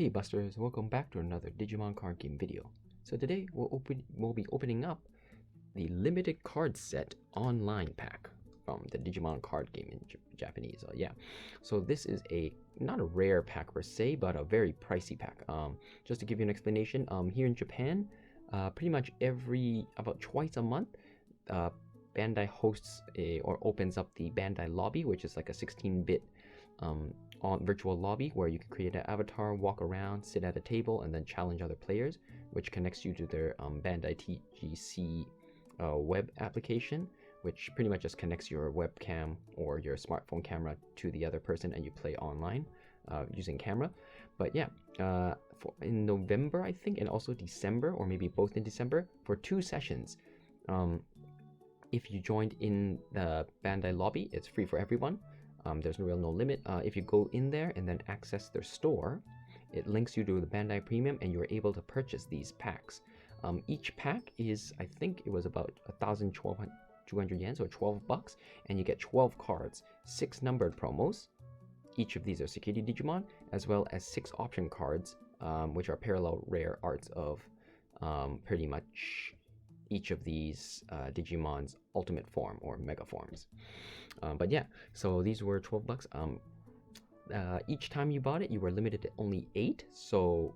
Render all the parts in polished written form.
Hey Busters, welcome back to another Digimon card game video. So today we'll be opening up the limited card set online pack from the Digimon card game in Japanese. So this is not a rare pack per se, but a very pricey pack. Just to give you an explanation, here in Japan, pretty much about twice a month, Bandai hosts or opens up the Bandai Lobby, which is like a 16-bit on virtual lobby where you can create an avatar, walk around, sit at a table, and then challenge other players, which connects you to their Bandai TGC web application, which pretty much just connects your webcam or your smartphone camera to the other person, and you play online using camera. But yeah, in November, I think, and also December, or maybe both in December, for 2 sessions, if you joined in the Bandai Lobby, it's free for everyone. There's no limit. If you go in there and then access their store, it links you to the Bandai Premium, and you're able to purchase these packs. Each pack is, I think it was about 1,200 yen, so $12, and you get 12 cards, 6 numbered promos. Each of these are security Digimon, as well as 6 option cards, which are parallel rare arts of pretty much each of these Digimon's ultimate form or mega forms. But yeah, so these were $12. Each time you bought it, you were limited to only 8. So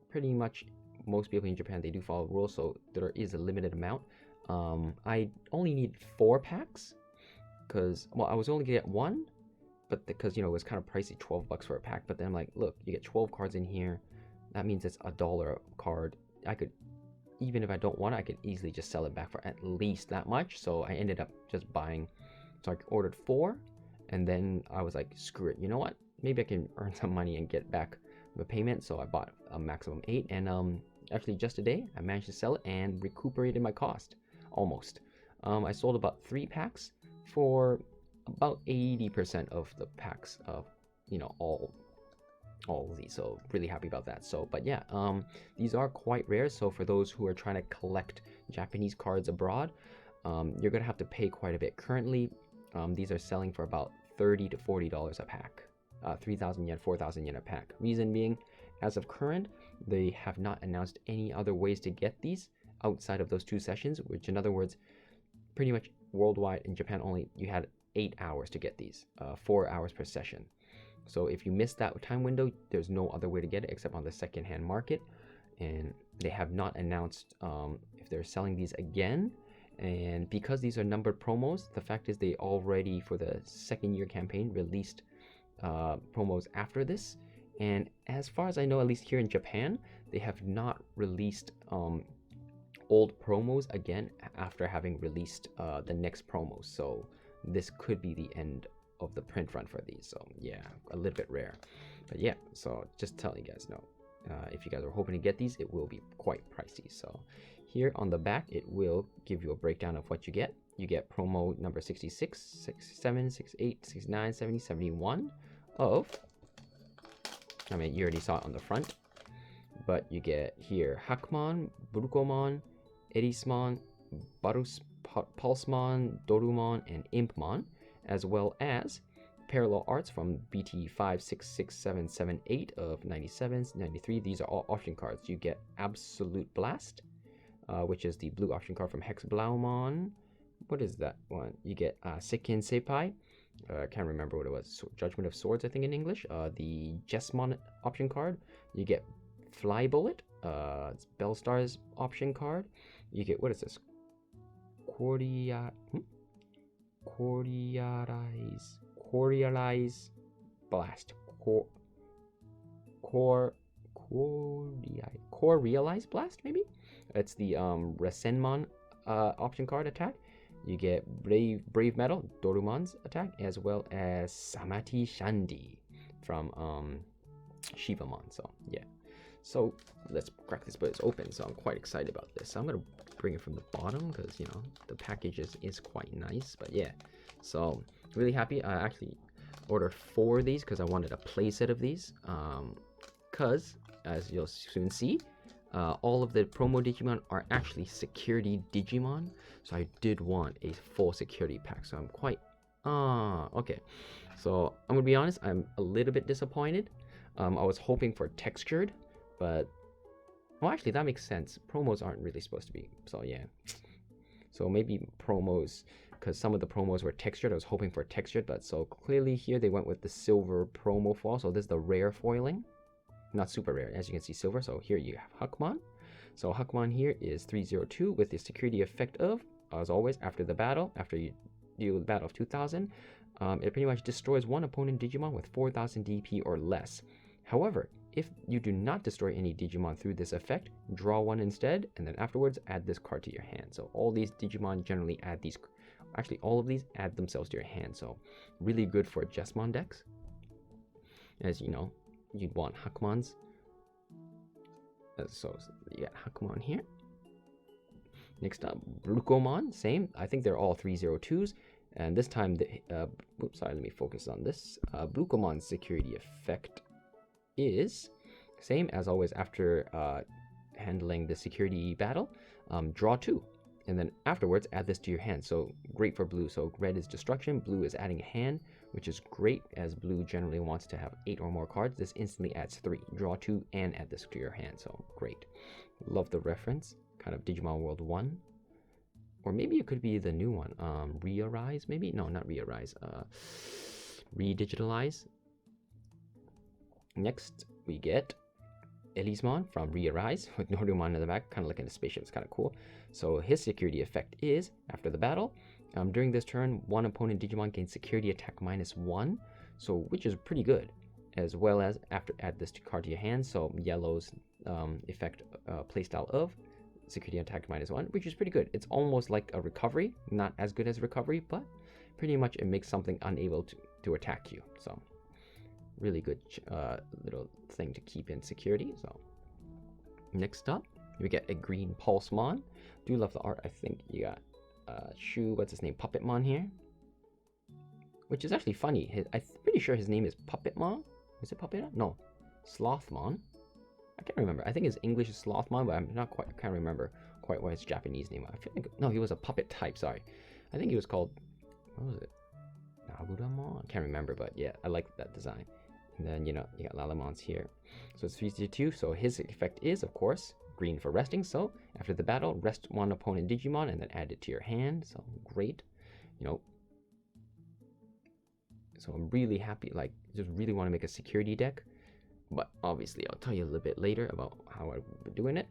pretty much most people in Japan, they do follow rules, so there is a limited amount. I only need 4 packs because, well, I was only gonna get 1, but because, you know, it was kind of pricey, $12 for a pack. But then I'm like, look, you get 12 cards in here. That means it's $1 a card. I could, even if I don't want it, I could easily just sell it back for at least that much. So I ended up just buying. So I ordered 4, and then I was like, screw it. You know what? Maybe I can earn some money and get back the payment. So I bought a maximum 8, and actually just today I managed to sell it and recuperated my cost almost. I sold about 3 packs for about 80% of the packs of, you know, all of these, so really happy about that. So but yeah, these are quite rare, so for those who are trying to collect Japanese cards abroad, you're gonna have to pay quite a bit. Currently, these are selling for about $30 to $40 a pack, 3,000 yen, 4,000 yen a pack. Reason being, as of current, they have not announced any other ways to get these outside of those 2 sessions, which in other words, pretty much worldwide, in Japan only, you had 8 hours to get these, 4 hours per session. So if you miss that time window, there's no other way to get it except on the secondhand market. And they have not announced if they're selling these again. And because these are numbered promos, the fact is they already, for the 2nd year campaign, released promos after this. And as far as I know, at least here in Japan, they have not released old promos again after having released the next promos. So this could be the end of the print run for these. So yeah, a little bit rare. But yeah, so just telling you guys, no, if you guys are hoping to get these, it will be quite pricey. So here on the back, it will give you a breakdown of what you get. You get promo number 66, 67, 68, 69, 70, 71 of, I mean, you already saw it on the front, but you get here Hakuman, Lucomon, Elisemon, Pulse Mon, Dorumon, and Impmon, as well as parallel arts from BT 5, 6, 6, 7, 7, 8 of 97, 93. These are all option cards. You get Absolute Blast, which is the blue option card from Hex Blaumon. What is that one? You get Seiken Seipai. I can't remember what it was. Judgment of Swords, I think, in English. The Jesmon option card. You get Fly Bullet. It's Bellstar's option card. You get, what is this? Coriolis Blast. Coriolis Blast, maybe? It's the Elisemon option card attack. You get Brave Metal, Dorumon's attack, as well as Samandi Shandi from Shivamon. So yeah. So let's crack this place open. So I'm quite excited about this. So I'm gonna bring it from the bottom because, you know, the package is quite nice. But yeah, so really happy. I actually ordered 4 of these because I wanted a play set of these. Because as you'll soon see, all of the promo Digimon are actually security Digimon. So I did want a full security pack. So I'm quite okay. So I'm gonna be honest, I'm a little bit disappointed. I was hoping for textured, but well, actually that makes sense. Promos aren't really supposed to be, so yeah. So maybe promos, because some of the promos were textured. I was hoping for textured, but so clearly here they went with the silver promo foil. So this is the rare foiling, not super rare, as you can see, silver. So here you have Hakuman. So Hakuman here is 302 with the security effect of, as always, after the battle, after you deal the battle of 2000, it pretty much destroys one opponent Digimon with 4000 DP or less. However, if you do not destroy any Digimon through this effect, draw one instead, and then afterwards add this card to your hand. So all these Digimon generally add these, actually all of these add themselves to your hand. So really good for Jesmon decks. As you know, you'd want Hakumans. So you got Hakuman here. Next up, Lucomon, same. I think they're all 302s. And this time, oops, sorry, let me focus on this. Lucomon's security effect is same as always after handling the security battle. Draw two, and then afterwards add this to your hand. So great for blue. So red is destruction, blue is adding a hand, which is great as blue generally wants to have 8 or more cards. This instantly adds 3. Draw 2 and add this to your hand. So great. Love the reference. Kind of Digimon World 1. Or maybe it could be the new one. Rearise, maybe? No, not Rearise. Redigitalize. Next, we get Elisemon from Rearise with Dorumon in the back, kind of like in a spaceship. It's kind of cool. So his security effect is, after the battle, during this turn, one opponent Digimon gains security attack -1, so which is pretty good. As well as after add this card to your hand, so yellow's effect playstyle of security attack -1, which is pretty good. It's almost like a recovery, not as good as recovery, but pretty much it makes something unable to attack you. So really good little thing to keep in security. So next up, we get a green Pulse Mon. Do love the art. I think you got what's his name, Puppet Mon here, which is actually funny. I'm pretty sure his name is Puppet Mon. Is it Puppet Mon? No, Slothmon. I can't remember. I think his English is Slothmon, but I'm not quite. I can't remember quite what his Japanese name. I feel like no, he was a puppet type. Sorry, I think he was called, what was it? Naburamon. I can't remember, but yeah, I like that design. And then you got Lalamons here. So it's 3-2. So his effect is, of course, green for resting. So after the battle, rest one opponent Digimon and then add it to your hand. So great, So I'm really happy. Like, just really want to make a security deck. But obviously, I'll tell you a little bit later about how I've been doing it.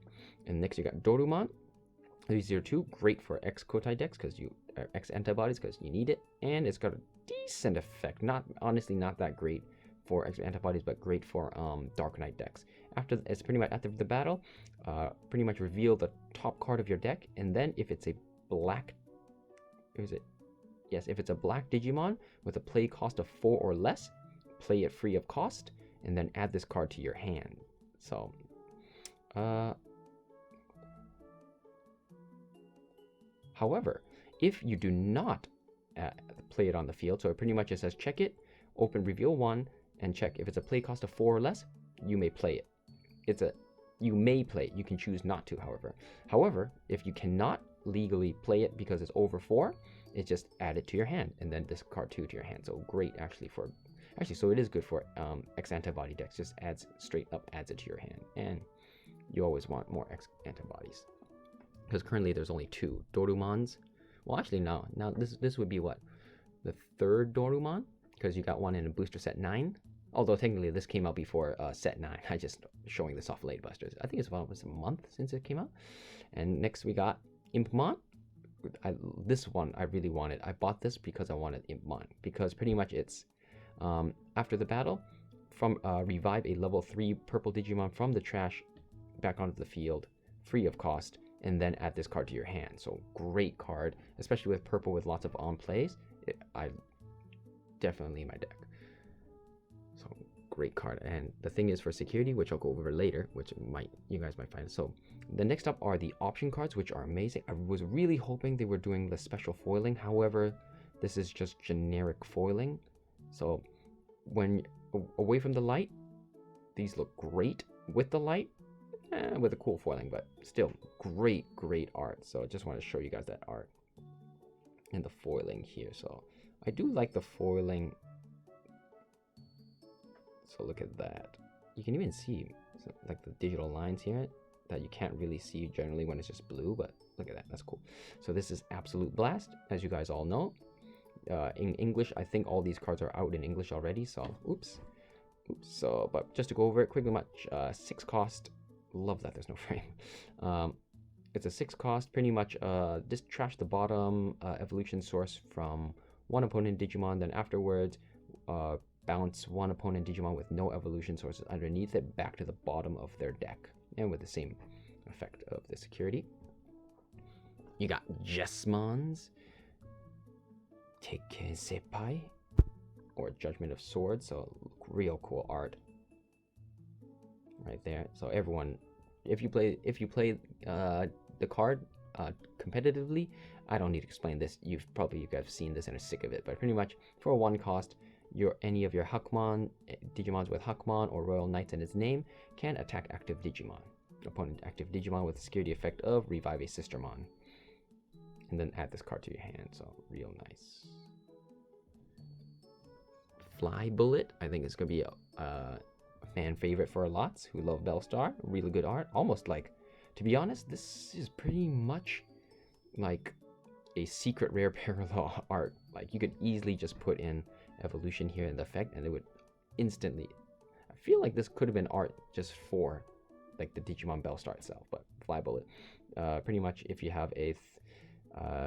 And next, you got Dorumon, 302. Great for X Kotai decks because X antibodies because you need it, and it's got a decent effect. Honestly, not that great for X antibodies, but great for Dark Knight decks. It's pretty much after the battle, pretty much reveal the top card of your deck, and then if it's a black, if it's a black Digimon with a play cost of 4 or less, play it free of cost, and then add this card to your hand. So, however, if you do not play it on the field, so it pretty much just says check it, open, reveal 1, and check. If it's a play cost of 4 or less, you may play it. You may play it. You can choose not to, however. However, if you cannot legally play it because it's over 4, it's just add it to your hand, and then discard 2 to your hand. So great, so it is good for X antibody decks. Just straight up adds it to your hand, and you always want more X antibodies because currently there's only 2 Dorumons. Well, actually, now this would be what, the 3rd Dorumon, because you got one in a booster set 9. Although technically this came out before set 9. I just showing this off late, Busters. I think it's about a month since it came out. And next we got Impmon. This one I really wanted. I bought this because I wanted Impmon, because pretty much it's after the battle, revive a level 3 purple Digimon from the trash back onto the field, free of cost, and then add this card to your hand. So great card, especially with purple with lots of on plays. Definitely in my deck. So great card. And the thing is for security, which I'll go over later, which you guys might find. So the next up are the option cards, which are amazing. I was really hoping they were doing the special foiling. However, this is just generic foiling. So when away from the light, these look great. With the light, with a cool foiling, but still great art. So I just want to show you guys that art and the foiling here. So I do like the foiling. So look at that. you can even see like the digital lines here that you can't really see generally when it's just blue, but look at that, that's cool. So this is Absolute Blast, as you guys all know. In English, I think all these cards are out in English already, so oops. So, but just to go over it quickly, 6 cost. Love that there's no frame. It's a 6 cost, pretty much just trash the bottom evolution source from one opponent Digimon, then afterwards bounce one opponent Digimon with no evolution sources underneath it back to the bottom of their deck, and with the same effect of the security. You got Jesmon's Teiken Seppai, or Judgment of Swords, so real cool art right there. So everyone, if you play the card competitively, I don't need to explain this. You guys have seen this and are sick of it. But pretty much for a 1 cost, any of your Hakuman Digimons with Hakuman or Royal Knights in its name can attack active Digimon. Opponent active Digimon with the security effect of revive a Sistermon, and then add this card to your hand. So real nice. Fly Bullet, I think it's gonna be a fan favorite for lots who love Bellstar. Really good art. Almost like, to be honest, this is pretty much like a secret rare parallel art. Like you could easily just put in evolution here in the effect and it would instantly, I feel like this could have been art just for like the Digimon Bellstar itself. But Fly Bullet, pretty much if you have a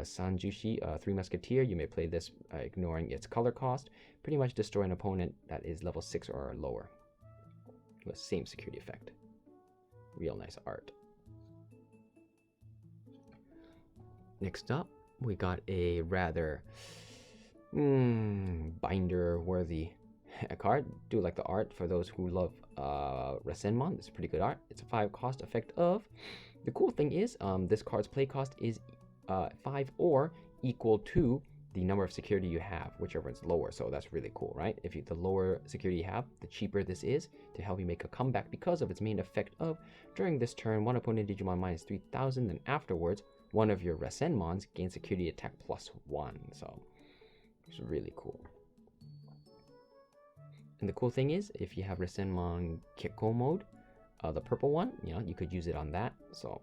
Sanjushi, 3 Musketeer, you may play this ignoring its color cost. Pretty much destroy an opponent that is level 6 or lower with same security effect. Real nice art. Next up, we got a rather binder worthy card. Do like the art for those who love Elisemon. It's pretty good art. It's a 5 cost effect of. The cool thing is this card's play cost is 5 or equal to the number of security you have, whichever is lower. So that's really cool, right? If the lower security you have, the cheaper this is to help you make a comeback because of its main effect of during this turn, one opponent Digimon minus 3,000, then afterwards, one of your Elisemons gains security attack +1. So it's really cool. And the cool thing is, if you have Elisemon Kikko mode, the purple one, you could use it on that. So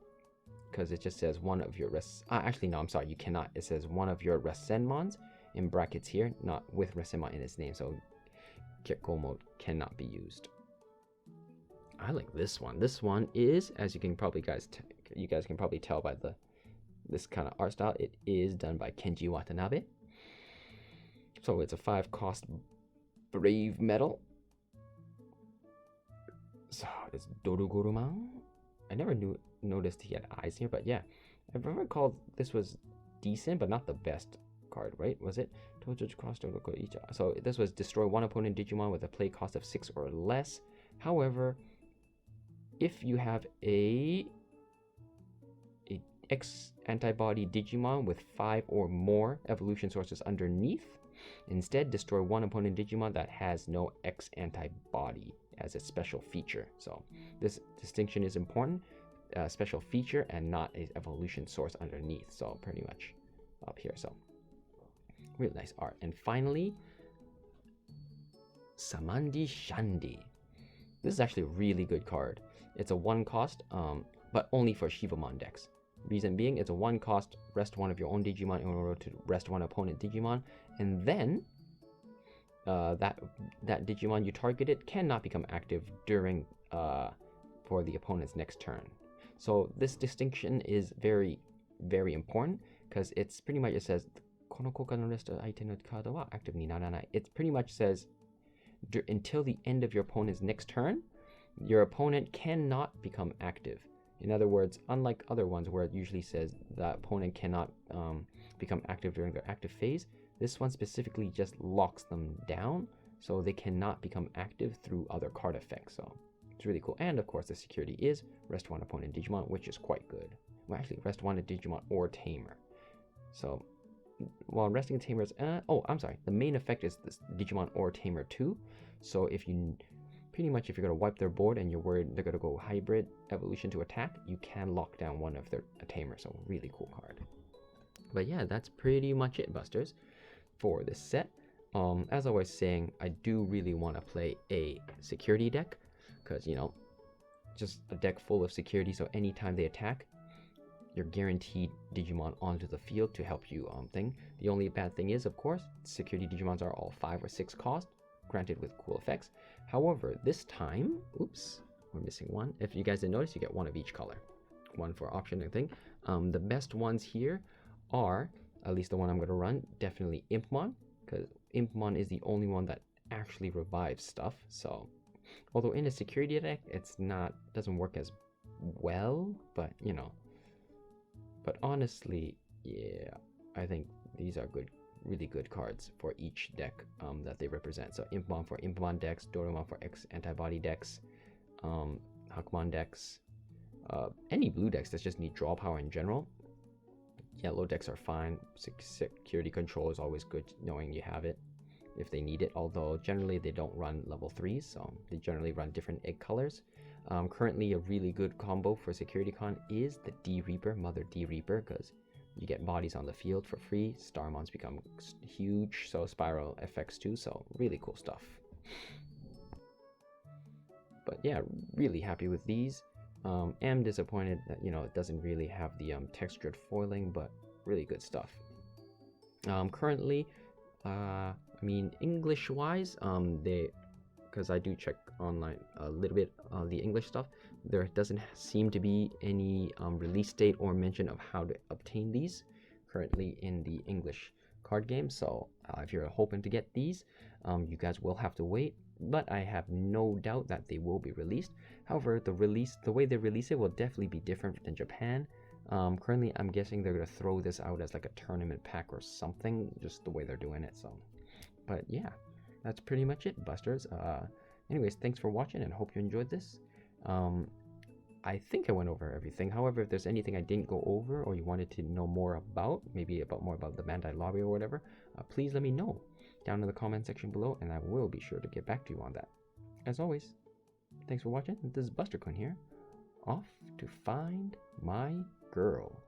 because it just says one of your actually no, I'm sorry, you cannot. It says one of your Elisemons in brackets here, not with Elisemon in its name, so Kikko mode cannot be used. I like this one. This one is, as you can probably you guys can probably tell by this kind of art style, it is done by Kenji Watanabe. So it's a 5 cost Brave Metal. So it's Dorumon. I never noticed he had eyes here, but yeah, I remember called this was decent, but not the best card, right? Was it? So this was destroy one opponent Digimon with a play cost of 6 or less. However, if you have a X antibody Digimon with 5 or more evolution sources underneath, instead destroy one opponent Digimon that has no X antibody as a special feature. So this distinction is important. Special feature and not a evolution source underneath, so pretty much up here. So really nice art. And finally, Samandi Shandi. This is actually a really good card. It's a 1 cost, but only for Shivamon decks. Reason being, it's a 1 cost, rest one of your own Digimon in order to rest one opponent Digimon, and then that Digimon you targeted cannot become active during for the opponent's next turn. So this distinction is very, very important because it's pretty much, it says it pretty much says until the end of your opponent's next turn, your opponent cannot become active. In other words, unlike other ones where it usually says that opponent cannot become active during their active phase, this one specifically just locks them down so they cannot become active through other card effects. So it's really cool. And of course, the security is rest one opponent Digimon, which is quite good. Well, actually, rest one Digimon or Tamer. So while resting Tamers, I'm sorry, the main effect is this Digimon or Tamer 2. So if you pretty much, if you're going to wipe their board and you're worried they're going to go hybrid evolution to attack, you can lock down one of their Tamers. So really cool card. But yeah, that's pretty much it, Busters, for this set. As I was saying, I do really want to play a security deck because, you know, just a deck full of security, so anytime they attack, you're guaranteed Digimon onto the field to help you thing. The only bad thing is, of course, security Digimons are all 5 or 6 cost, granted with cool effects. However, this time, oops, we're missing one. If you guys didn't notice, you get one of each color. One for option and thing. The best ones here are, at least the one I'm going to run, definitely Impmon, because Impmon is the only one that actually revives stuff. So, although in a security deck, it's not, doesn't work as well, but you know. But honestly, yeah, I think these are good, really good cards for each deck that they represent. So Impmon for Impmon decks, Dorumon for X antibody decks, Hakuman decks, any blue decks that just need draw power in general. Yellow decks are fine. Security control is always good knowing you have it if they need it, although generally they don't run level 3s, so they generally run different egg colors. Currently a really good combo for Security Con is the D Reaper, Mother D Reaper, because you get bodies on the field for free. Starmons become huge, so Spiral effects too, so really cool stuff. But yeah, really happy with these. Am disappointed that, you know, it doesn't really have the textured foiling, but really good stuff. Currently, I mean, English-wise, because I do check online a little bit the English stuff, there doesn't seem to be any release date or mention of how to obtain these currently in the English card game. So if you're hoping to get these, you guys will have to wait, but I have no doubt that they will be released. However, the way they release it will definitely be different than Japan. Currently, I'm guessing they're going to throw this out as like a tournament pack or something, just the way they're doing it. So, but yeah, that's pretty much it, Busters. Anyways, thanks for watching and hope you enjoyed this. I think I went over everything. However, if there's anything I didn't go over or you wanted to know more about, maybe more about the Bandai Lobby or whatever, please let me know down in the comment section below, and I will be sure to get back to you on that. As always, thanks for watching. This is Buster-kun here, off to find my girl.